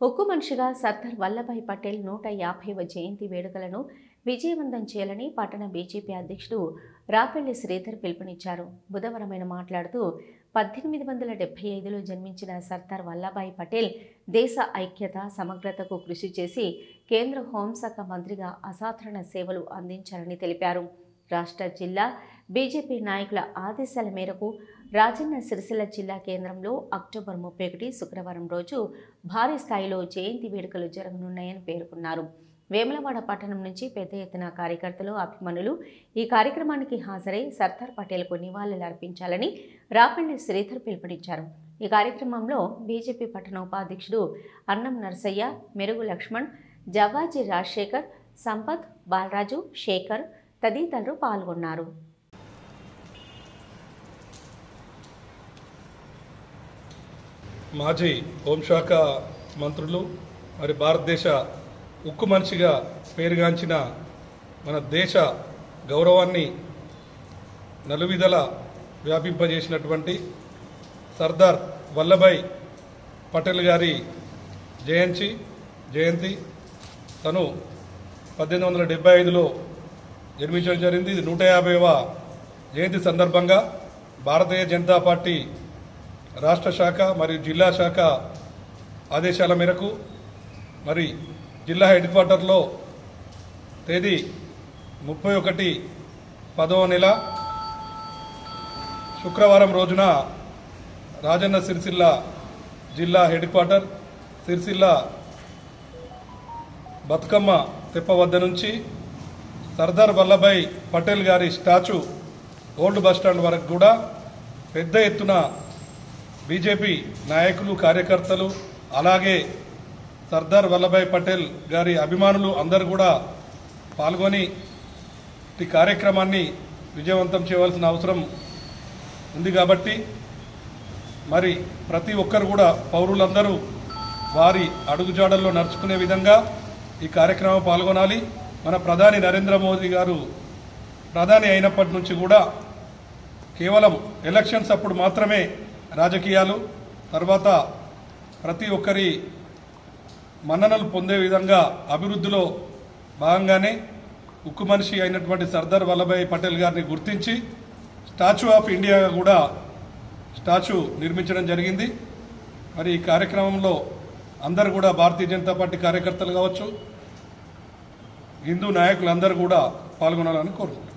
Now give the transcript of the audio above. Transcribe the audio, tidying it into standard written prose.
ఉక్కు మనిషిగా సర్దార్ వల్లభాయ్ పటేల్ 150వ జయంతి వేడుకలను విజయవంతం చేయాలని పట్టణ బీజేపీ అధ్యక్షుడు రాపెల్లి శ్రీధర్ పిలుపునిచ్చారు. బుధవారం ఆయన మాట్లాడుతూ 1875లో జన్మించిన సర్దార్ వల్లభాయ్ పటేల్ దేశ ఐక్యత, సమగ్రతకు కృషి చేసి కేంద్ర హోంశాఖ మంత్రిగా అసాధారణ సేవలు అందించారని తెలిపారు. రాష్ట్ర జిల్లా బీజేపీ నాయకుల ఆదేశాల మేరకు రాజన్న సిరిసిల్ల జిల్లా కేంద్రంలో అక్టోబర్ 31 శుక్రవారం రోజు భారీ స్థాయిలో జయంతి వేడుకలు జరగనున్నాయని పేర్కొన్నారు. వేములవాడ పట్టణం నుంచి పెద్ద ఎత్తున కార్యకర్తలు, అభిమానులు ఈ కార్యక్రమానికి హాజరై సర్దార్ పటేల్కు నివాళులు అర్పించాలని రాపెల్లి శ్రీధర్ పిలుపునిచ్చారు. ఈ కార్యక్రమంలో బీజేపీ పట్టణ ఉపాధ్యక్షుడు అన్నం నర్సయ్య, మెరుగు లక్ష్మణ్, జవ్వాజీ రాజశేఖర్, సంపత్, బాలరాజు, శేఖర్ తదితరులు పాల్గొన్నారు. మాజీ హోంశాఖ మంత్రులు మరి భారతదేశ ఉక్కు మనిషిగా పేరుగాంచిన మన దేశ గౌరవాన్ని నలువిధల వ్యాపింపజేసినటువంటి సర్దార్ వల్లభాయ్ పటేల్ గారి జయంతి తను 1875లో జన్మించడం జరిగింది. ఇది 150వ జయంతి సందర్భంగా భారతీయ జనతా పార్టీ రాష్ట్ర శాఖ మరియు జిల్లా శాఖ ఆదేశాల మేరకు మరి జిల్లా హెడ్ క్వార్టర్లో తేదీ 31/10వ నెల శుక్రవారం రోజున రాజన్న సిరిసిల్ల జిల్లా హెడ్ క్వార్టర్ సిరిసిల్ల బతుకమ్మ తెప్ప వద్ద నుంచి సర్దార్ వల్లభాయ్ పటేల్ గారి స్టాచ్యూ ఓల్డ్ బస్టాండ్ వరకు కూడా పెద్ద ఎత్తున బీజేపీ నాయకులు, కార్యకర్తలు, అలాగే సర్దార్ వల్లభాయ్ పటేల్ గారి అభిమానులు అందరూ కూడా పాల్గొని ఈ కార్యక్రమాన్ని విజయవంతం చేయవలసిన అవసరం ఉంది. కాబట్టి మరి ప్రతి ఒక్కరు కూడా పౌరులందరూ వారి అడుగుజాడల్లో నడుచుకునే విధంగా ఈ కార్యక్రమం పాల్గొనాలి. మన ప్రధాని నరేంద్ర మోదీ గారు ప్రధాని అయినప్పటి నుంచి కూడా కేవలం ఎలక్షన్స్ అప్పుడు మాత్రమే రాజకీయాలు, తర్వాత ప్రతి ఒక్కరి మన్ననలు పొందే విధంగా అభివృద్ధిలో భాగంగానే ఉక్కు మనిషి అయినటువంటి సర్దార్ వల్లభాయ్ పటేల్ గారిని గుర్తించి స్టాచ్యూ ఆఫ్ ఇండియాగా కూడా స్టాచ్యూ నిర్మించడం జరిగింది. మరి ఈ కార్యక్రమంలో అందరూ కూడా భారతీయ జనతా పార్టీ కార్యకర్తలు కావచ్చు, హిందూ నాయకులందరూ కూడా పాల్గొనాలని కోరుతున్నాను.